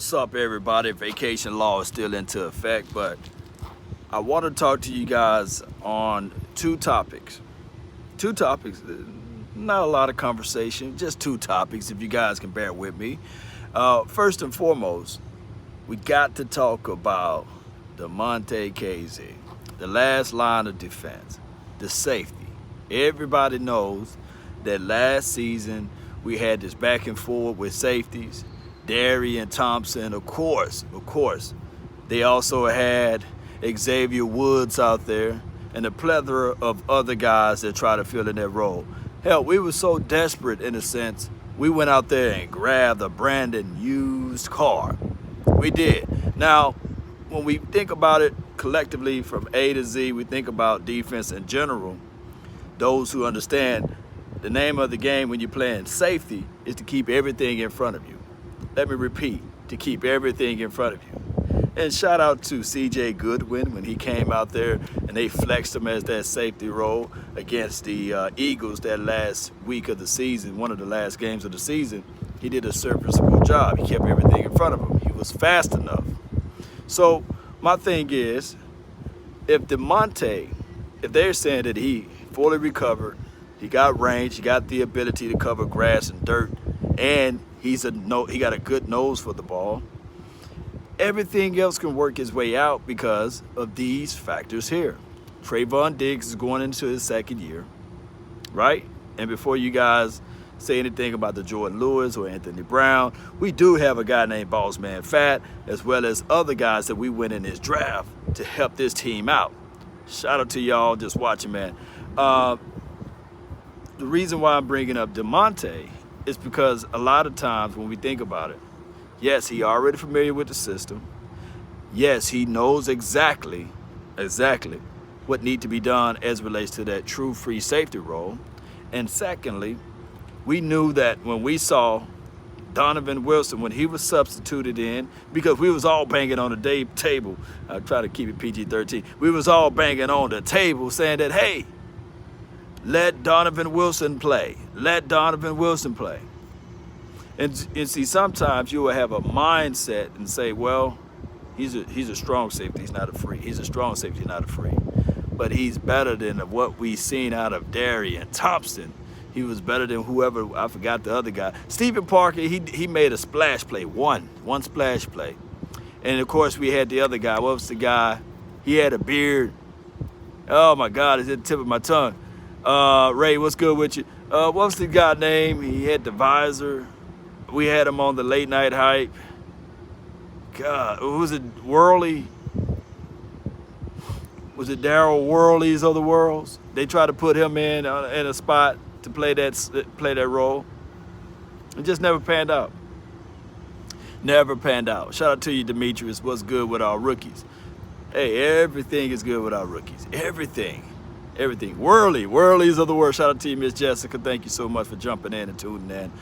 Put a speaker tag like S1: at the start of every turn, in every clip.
S1: What's up, everybody? Vacation law is still into effect, but I want to talk to you guys on two topics. Two topics, not a lot of conversation, just two topics, if you guys can bear with me. First and foremost, we got to talk about Damontae Kazee, the last line of defense, the safety. Everybody knows that last season we had this back and forth with safeties. Darian Thompson, of course. They also had Xavier Woods out there and a plethora of other guys that try to fill in that role. Hell, we were so desperate in a sense, we went out there and grabbed a brand new used car. We did. Now, when we think about it collectively from A to Z, we think about defense in general. Those who understand the name of the game when you're playing safety is to keep everything in front of you. Let me repeat, to keep everything in front of you. And shout out to CJ Goodwin when he came out there and they flexed him as that safety role against the Eagles that last week of the season, one of the last games of the season. He did a serviceable job. He kept everything in front of him. He was fast enough. So my thing is, if Damontae, if they're saying that he fully recovered, he got range, he got the ability to cover grass and dirt, and he got a good nose for the ball, everything else can work its way out because of these factors here. Trayvon Diggs is going into his second year, right? And before you guys say anything about the Jordan Lewis or Anthony Brown, we do have a guy named Bossman Fat, as well as other guys that we went in this draft to help this team out. Shout out to y'all just watching, man. The reason why I'm bringing up Damontae is because a lot of times when we think about it, yes, he already familiar with the system. Yes, he knows exactly what need to be done as it relates to that true free safety role. And secondly, we knew that when we saw Donovan Wilson, when he was substituted in, because we was all banging on the table, I try to keep it PG-13, we was all banging on the table saying that, hey, let Donovan Wilson play. Let Donovan Wilson play. And see, sometimes you will have a mindset and say, well, he's a strong safety, he's not a free. He's a strong safety, not a free. But he's better than what we seen out of Darian Thompson. He was better than whoever, I forgot the other guy. Stephen Parker, he made a splash play, one splash play. And of course we had the other guy. What was the guy? He had a beard. Oh my God, it's at the tip of my tongue. Ray, what's good with you? What's the guy name? He had the visor. We had him on the late night hype. God, who was it? Worley? Was it Daryl Worley's of the worlds? They tried to put him in a spot to play that role. It just never panned out. Never panned out. Shout out to you, Demetrius. What's good with our rookies? Hey, everything is good with our rookies. Everything. Worley's of the world. Shout out to you, Miss Jessica. Thank you so much for jumping in and tuning in.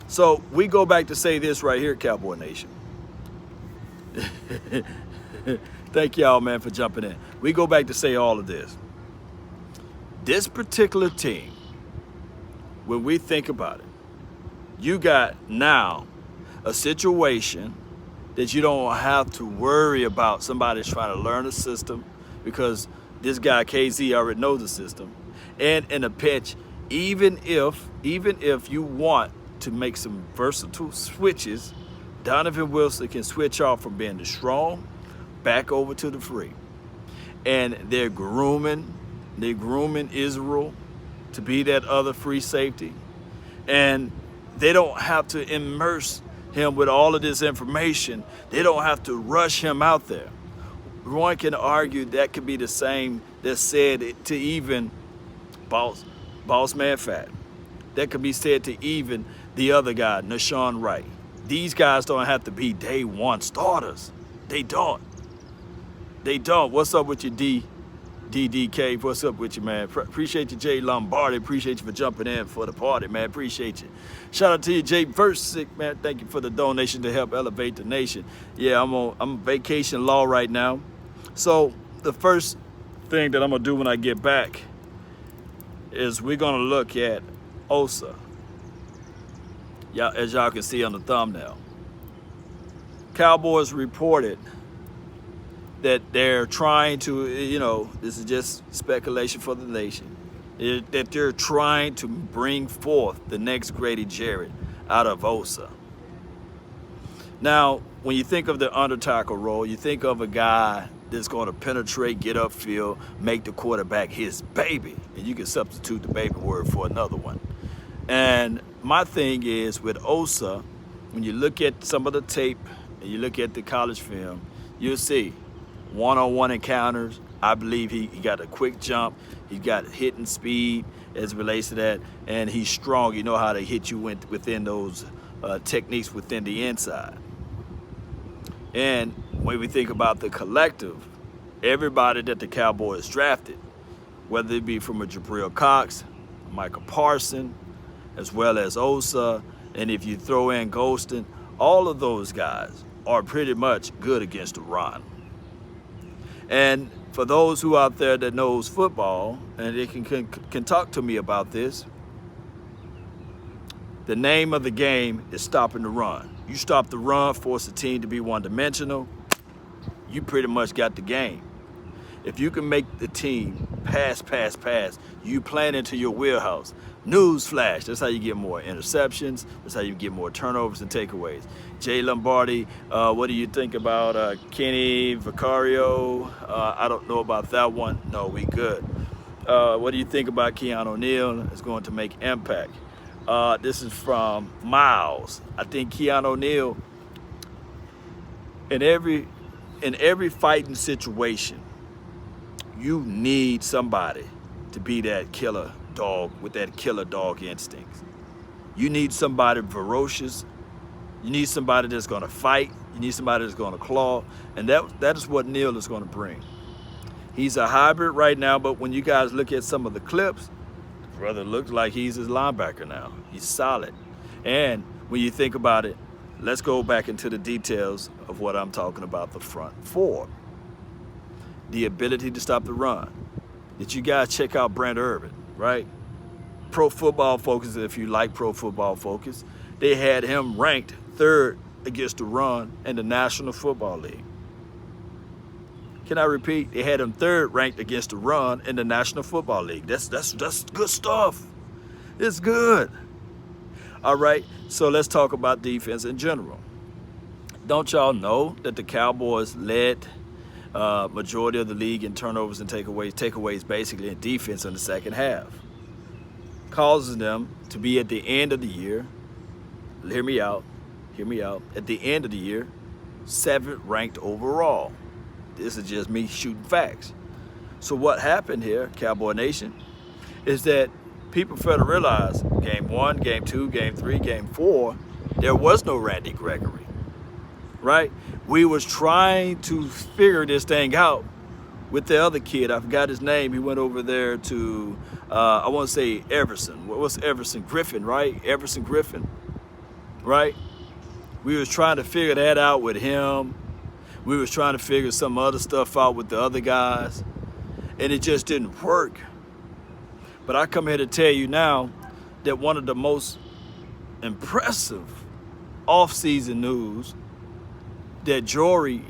S1: So we go back to say this right here, Cowboy Nation. Thank y'all, man, for jumping in. We go back to say all of this. This particular team, when we think about it, you got now a situation that you don't have to worry about somebody's trying to learn the system, because this guy Kazee already knows the system. And in a pitch, even if you want to make some versatile switches, Donovan Wilson can switch off from being the strong back over to the free. And they're grooming Israel to be that other free safety. And they don't have to immerse him with all of this information. They don't have to rush him out there. One can argue that could be the same that's said to even Bossman Fat. That could be said to even the other guy, Nashawn Wright. These guys don't have to be day one starters. They don't. What's up with your DDK? What's up with you, man? Appreciate you, Jay Lombardi. Appreciate you for jumping in for the party, man. Appreciate you. Shout out to you, Jay Versick, man. Thank you for the donation to help elevate the nation. Yeah, I'm on vacation law right now. So the first thing that I'm gonna do when I get back is we're gonna look at Osa. As y'all can see on the thumbnail. Cowboys reported that they're trying to, this is just speculation for the nation, that they're trying to bring forth the next Grady Jarrett out of Osa. Now, when you think of the under tackle role, you think of a guy that's going to penetrate, get upfield, make the quarterback his baby. And you can substitute the baby word for another one. And my thing is with Osa, when you look at some of the tape and you look at the college film, you'll see one-on-one encounters. I believe he got a quick jump. He got hitting speed as it relates to that. And he's strong. You know how to hit you within those techniques within the inside. And when we think about the collective, everybody that the Cowboys drafted, whether it be from a Jabril Cox, Michael Parson, as well as Osa, and if you throw in Golston, all of those guys are pretty much good against the run. And for those who out there that knows football, and they can talk to me about this, the name of the game is stopping the run. You stop the run, force the team to be one-dimensional, you pretty much got the game. If you can make the team pass, you playing into your wheelhouse. Newsflash, that's how you get more interceptions. That's how you get more turnovers and takeaways. Jay Lombardi, what do you think about Kenny Vicario? I don't know about that one. No, we good. What do you think about Keanu O'Neal? It's going to make impact. This is from Miles. I think Keanu O'Neal, in every fighting situation, you need somebody to be that killer dog with that killer dog instinct. You need somebody ferocious. You need somebody that's going to fight. You need somebody that's going to claw. And that is what Neal is going to bring. He's a hybrid right now, but when you guys look at some of the clips, the brother looks like he's his linebacker now. He's solid. And when you think about it, let's go back into the details of what I'm talking about, the front four. The ability to stop the run. Did you guys check out Brent Urban, right? Pro Football Focus, if you like Pro Football Focus, they had him ranked 3rd against the run in the National Football League. Can I repeat? They had him 3rd ranked against the run in the National Football League. That's good stuff. It's good. All right, so let's talk about defense in general. Don't y'all know that the Cowboys led majority of the league in turnovers and takeaways basically in defense in the second half, causes them to be at the end of the year, hear me out, at the end of the year, 7th ranked overall. This is just me shooting facts. So what happened here, Cowboy Nation, is that people fail to realize game 1, game 2, game 3, game 4, there was no Randy Gregory, right? We was trying to figure this thing out with the other kid. I forgot his name. He went over there to, I want to say Everson. What's Everson? Griffin, right? Everson Griffin, right? We was trying to figure that out with him. We was trying to figure some other stuff out with the other guys, and it just didn't work. But I come here to tell you now that one of the most impressive off-season news that Jory,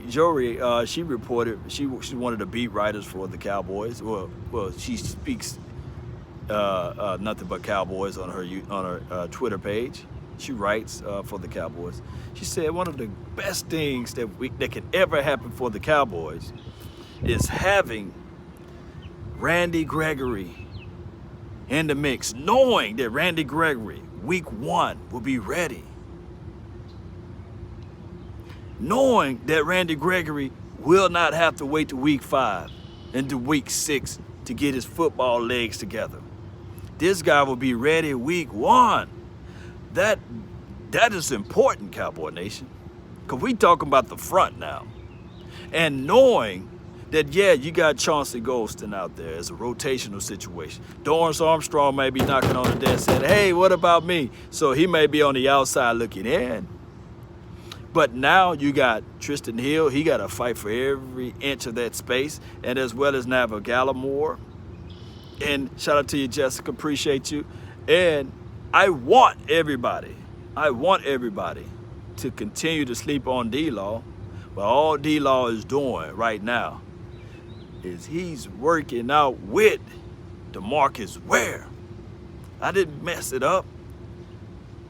S1: she reported, she's one of the beat writers for the Cowboys. Well, she speaks nothing but Cowboys on her Twitter page. She writes for the Cowboys. She said one of the best things that can ever happen for the Cowboys is having Randy Gregory in the mix, knowing that Randy Gregory, week 1, will be ready. Knowing that Randy Gregory will not have to wait to week 5 and to week 6 to get his football legs together. This guy will be ready week 1. That is important, Cowboy Nation, because we talking about the front now. And knowing that, yeah, you got Chauncey Golston out there as a rotational situation. Dorrance Armstrong may be knocking on the desk saying, hey, what about me? So he may be on the outside looking in. But now you got Tristan Hill. He got to fight for every inch of that space, and as well as Nava Gallimore. And shout out to you, Jessica. Appreciate you. And I want everybody to continue to sleep on D-Law, but all D-Law is doing right now is he's working out with DeMarcus Ware. I didn't mess it up.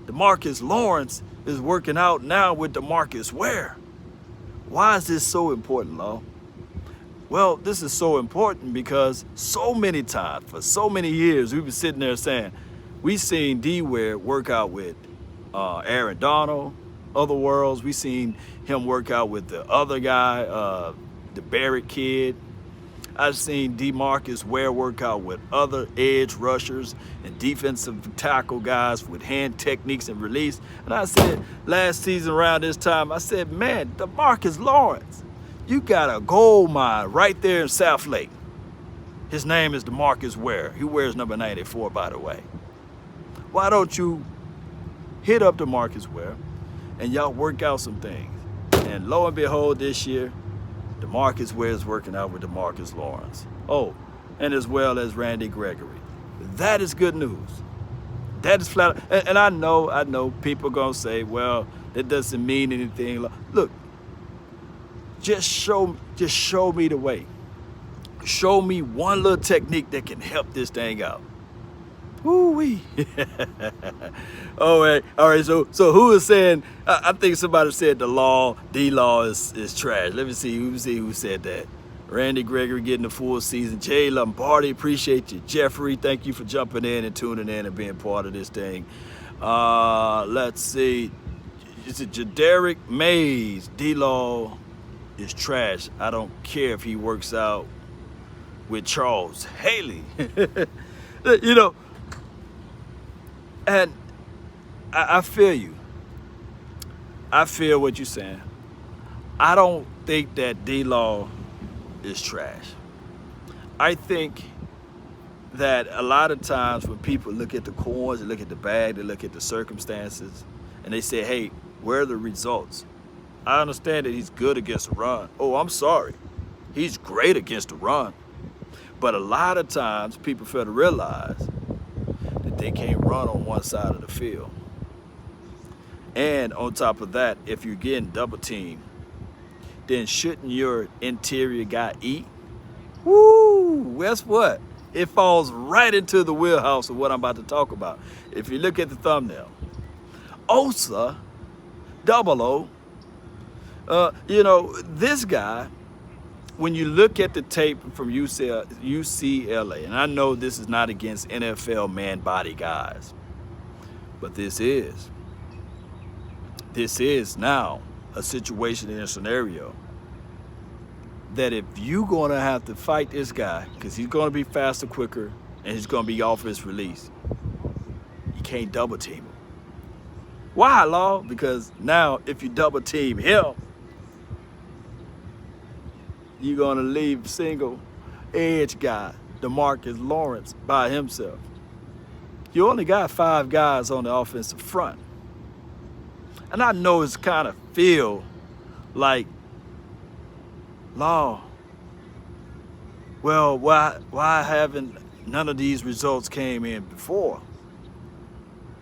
S1: DeMarcus Lawrence is working out now with DeMarcus Ware. Why is this so important, Law? Well, this is so important because so many times, for so many years, we've been sitting there saying, we seen D-Ware work out with Aaron Donald, other worlds. We seen him work out with the other guy, the Barrett kid. I've seen DeMarcus Ware work out with other edge rushers and defensive tackle guys with hand techniques and release. And I said last season around this time, I said, man, DeMarcus Lawrence, you got a gold mine right there in South Lake. His name is DeMarcus Ware. He wears number 94, by the way. Why don't you hit up DeMarcus Ware and y'all work out some things? And lo and behold, this year, DeMarcus Ware is working out with DeMarcus Lawrence. Oh, and as well as Randy Gregory. That is good news. That is flat. And I know people are going to say, well, that doesn't mean anything. Look, just show me the way. Show me one little technique that can help this thing out. Woo-wee. All right. So who is saying? I think somebody said D-Law is trash. Let me see who said that. Randy Gregory getting the full season. Jay Lombardi, appreciate you. Jeffrey, thank you for jumping in and tuning in and being part of this thing. Let's see. Is it Jadarick Mays? D-Law is trash. I don't care if he works out with Charles Haley. You know. And I feel you. I feel what you're saying. I don't think that D-Law is trash. I think that a lot of times when people look at the coins, they look at the bag, they look at the circumstances, and they say, hey, where are the results? I understand that he's good against the run. Oh, I'm sorry. He's great against the run. But a lot of times people fail to realize they can't run on one side of the field. And on top of that, if you're getting double teamed, then shouldn't your interior guy eat? Woo! Guess what? It falls right into the wheelhouse of what I'm about to talk about. If you look at the thumbnail, Osa, double O, this guy, when you look at the tape from UCLA, and I know this is not against NFL man-body guys, but this is now a situation in a scenario that if you're going to have to fight this guy, because he's going to be faster, quicker, and he's going to be off his release, you can't double team him. Why, Law? Because now if you double team him, you're going to leave single edge guy, DeMarcus Lawrence, by himself. You only got 5 guys on the offensive front. And I know it's kind of feel like, Law, well, why haven't none of these results came in before?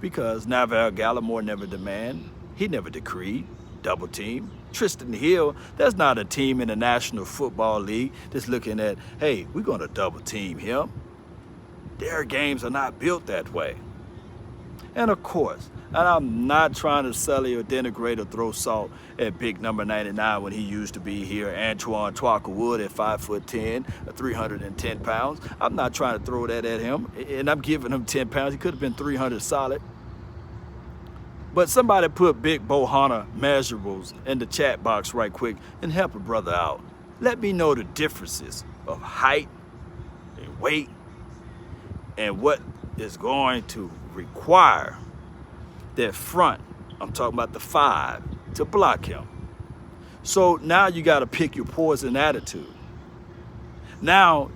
S1: Because Navarre Gallimore never demanded, he never decreed double team. Tristan Hill, there's not a team in the National Football League that's looking at, hey, we're going to double team him. Their games are not built that way. And of course, and I'm not trying to sully or denigrate or throw salt at big number 99 when he used to be here, Antoine Twaka-Wood at 5'10", 310 pounds. I'm not trying to throw that at him, and I'm giving him 10 pounds. He could have been 300 solid. But somebody put Big Bohana measurables in the chat box right quick and help a brother out. Let me know the differences of height and weight and what is going to require that front, I'm talking about the 5, to block him. So now you got to pick your poison attitude. Now,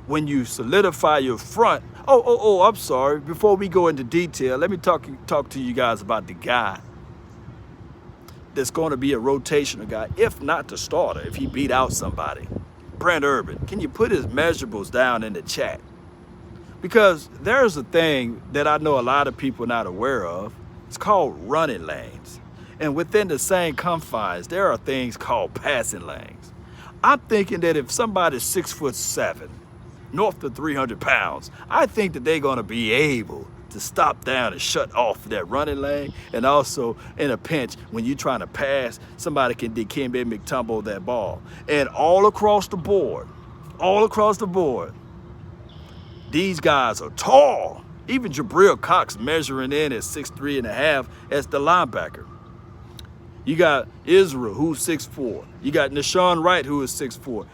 S1: when you solidify your front, I'm sorry. Before we go into detail, let me talk to you guys about the guy that's going to be a rotational guy, if not the starter, if he beat out somebody. Brent Urban, can you put his measurables down in the chat? Because there's a thing that I know a lot of people are not aware of. It's called running lanes. And within the same confines, there are things called passing lanes. I'm thinking that if somebody's 6'7", north of 300 pounds, I think that they're going to be able to stop down and shut off that running lane. And also in a pinch, when you're trying to pass, somebody can Dikembe Mutombo that ball. And all across the board, these guys are tall. Even Jabril Cox measuring in at 6'3.5" as the linebacker. You got Israel, who's 6'4". You got Nashawn Wright, who is 6'4".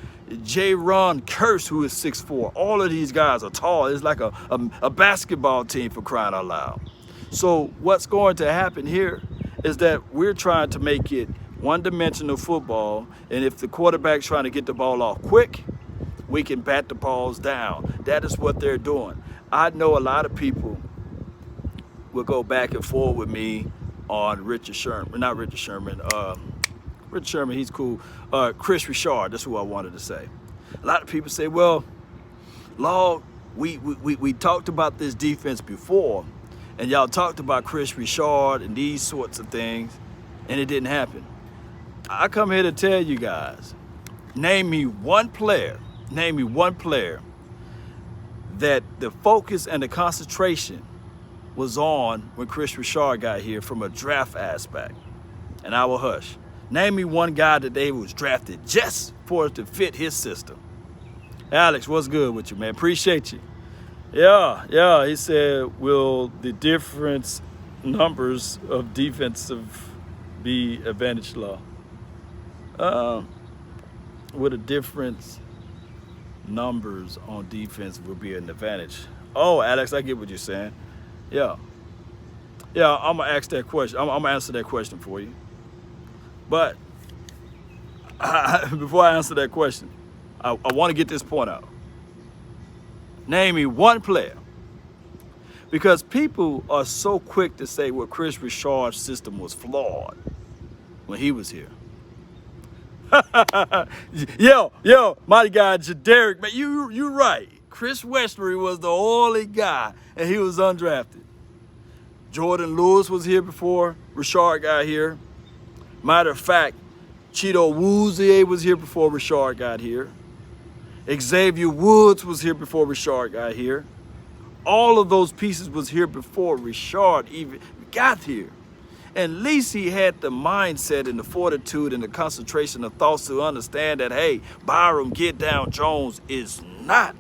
S1: J-Ron Curse, who is 6'4". All of these guys are tall. It's like a basketball team, for crying out loud. So what's going to happen here is that we're trying to make it one-dimensional football, and if the quarterback's trying to get the ball off quick, we can bat the balls down. That is what they're doing. I know a lot of people will go back and forth with me on Richard Sherman, Richard Sherman, he's cool. Chris Richard, that's who I wanted to say. A lot of people say, well, Law, we talked about this defense before, and y'all talked about Chris Richard and these sorts of things, and it didn't happen. I come here to tell you guys, name me one player that the focus and the concentration was on when Chris Richard got here from a draft aspect. And I will hush. Name me one guy that they was drafted just for it to fit his system. Alex, what's good with you, man? Appreciate you. Yeah, he said, will the difference numbers of defensive be advantage Law? With a difference numbers on defense will be an advantage. Oh, Alex, I get what you're saying. Yeah, I'm gonna ask that question. I'm gonna answer that question for you. But before I answer that question, I want to get this point out. Name me one player. Because people are so quick to say, well, Chris Richard's system was flawed when he was here. yo, my guy, Jadarick, man, you right. Chris Westbury was the only guy, and he was undrafted. Jordan Lewis was here before Richard got here. Matter of fact, Cheeto Woozier was here before Richard got here. Xavier Woods was here before Richard got here. All of those pieces was here before Richard even got here. And at least he had the mindset and the fortitude and the concentration of thoughts to understand that, hey, Byram Get Down Jones is not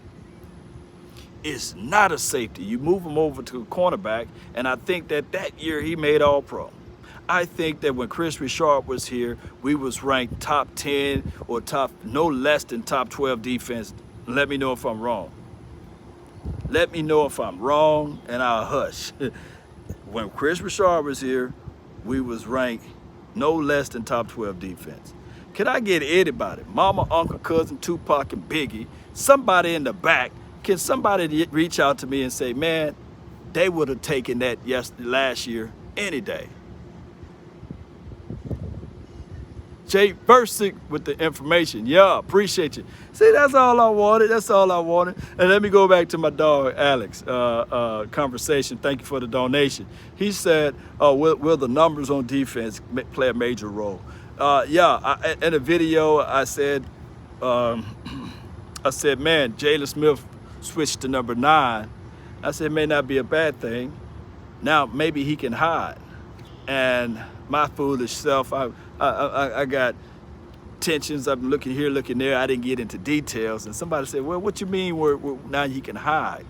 S1: a safety. You move him over to a cornerback, and I think that year he made All-Pro. I think that when Chris Richard was here, we was ranked top 10 or no less than top 12 defense. Let me know if I'm wrong. Let me know if I'm wrong, and I'll hush. When Chris Richard was here, we was ranked no less than top 12 defense. Can I get anybody, mama, uncle, cousin, Tupac, and Biggie, somebody in the back, can somebody reach out to me and say, man, they would have taken that last year any day? Jay Versick with the information. Yeah, appreciate you. See, that's all I wanted. And let me go back to my dog, Alex, conversation. Thank you for the donation. He said, will the numbers on defense play a major role? In a video, I said, man, Jalen Smith switched to number 9. I said, it may not be a bad thing. Now, maybe he can hide. And my foolish self, I got tensions. I'm looking here, looking there. I didn't get into details. And somebody said, well, what you mean now he can hide?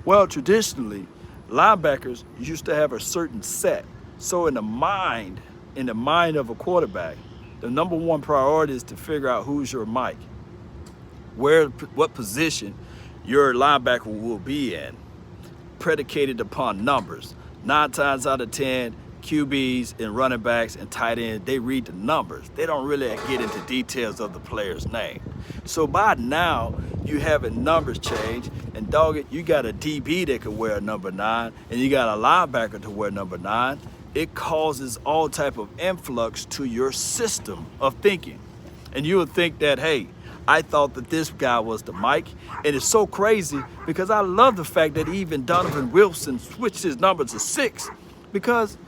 S1: Well, traditionally, linebackers used to have a certain set. So in the mind of a quarterback, the number one priority is to figure out who's your Mike, what position your linebacker will be in, predicated upon numbers. 9 times out of 10, QBs and running backs and tight ends, they read the numbers. They don't really get into details of the player's name. So by now, you having numbers change, and dog it, you got a DB that can wear number 9, and you got a linebacker to wear number 9. It causes all type of influx to your system of thinking. And you would think that, hey, I thought that this guy was the Mike. And it's so crazy because I love the fact that even Donovan Wilson switched his number to 6, because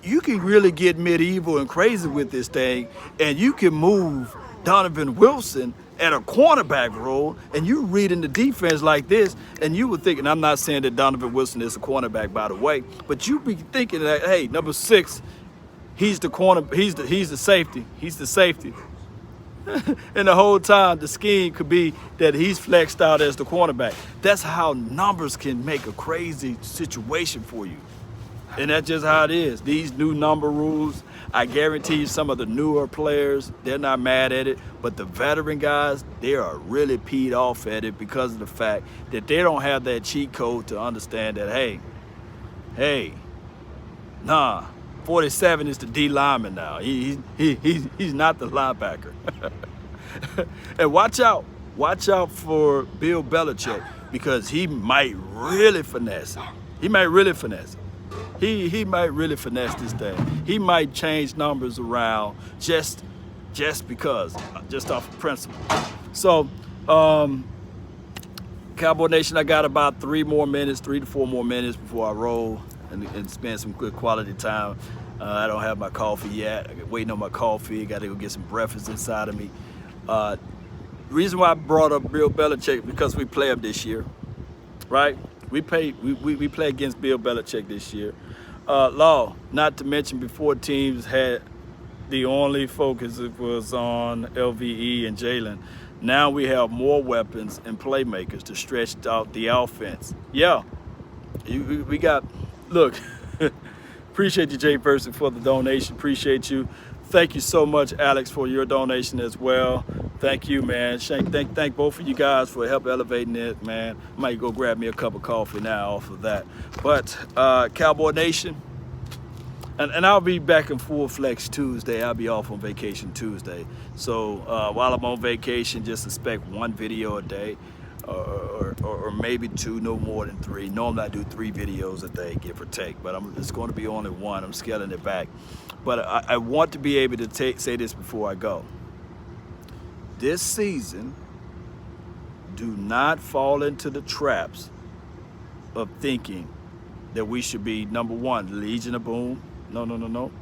S1: you can really get medieval and crazy with this thing, and you can move Donovan Wilson at a cornerback role, and you reading the defense like this, and you were thinking, I'm not saying that Donovan Wilson is a cornerback, by the way, but you be thinking that, hey, number 6, he's the corner, he's the safety, and the whole time the scheme could be that he's flexed out as the cornerback. That's how numbers can make a crazy situation for you. And that's just how it is. These new number rules, I guarantee you some of the newer players, they're not mad at it. But the veteran guys, they are really peed off at it because of the fact that they don't have that cheat code to understand that, hey, nah, 47 is the D lineman now. He's not the linebacker. And watch out for Bill Belichick, because he might really finesse it. He might really finesse this thing. He might change numbers around just because, just off of principle. So, Cowboy Nation, I got about 3 to 4 more minutes before I roll and spend some good quality time. I don't have my coffee yet. I'm waiting on my coffee. Got to go get some breakfast inside of me. Reason why I brought up Bill Belichick, because we play him this year, right? We play against Bill Belichick this year. Law, not to mention before teams had the only focus was on LVE and Jalen. Now we have more weapons and playmakers to stretch out the offense. Yeah, we got, look, appreciate you, Jay Person, for the donation. Appreciate you. Thank you so much, Alex, for your donation as well. Thank you, man. Thank both of you guys for help elevating it, man. I might go grab me a cup of coffee now off of that. But Cowboy Nation, and I'll be back in full flex Tuesday. I'll be off on vacation Tuesday. So while I'm on vacation, just expect 1 video a day, or maybe 2, no more than 3. Normally I do 3 videos a day, give or take, but it's going to be only 1. I'm scaling it back. But I want to be able to say this before I go. This season, do not fall into the traps of thinking that we should be, number 1, Legion of Boom. No.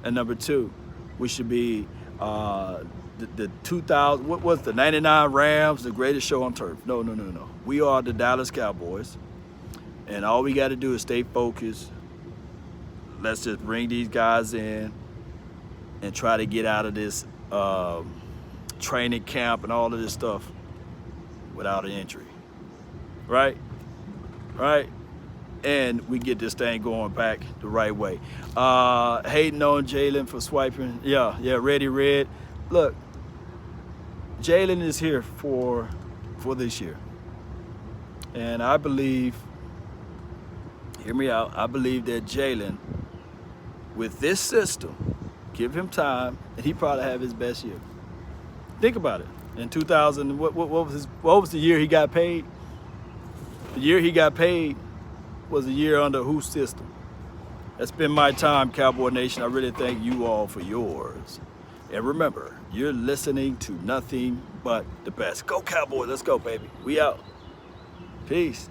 S1: And number 2, we should be the 2000, what was the 99 Rams, the greatest show on turf. No. We are the Dallas Cowboys, and all we got to do is stay focused. Let's just bring these guys in and try to get out of this training camp and all of this stuff without an injury, right? And we get this thing going back the right way. Hating on Jalen for swiping. Yeah, Ready Red. Look, Jalen is here for this year. And I believe, hear me out, I believe that Jalen, with this system, give him time, and he probably have his best year. Think about it. In 2000, what was the year he got paid? The year he got paid was a year under whose system? That's been my time, Cowboy Nation. I really thank you all for yours. And remember, you're listening to nothing but the best. Go Cowboys, let's go, baby. We out. Peace.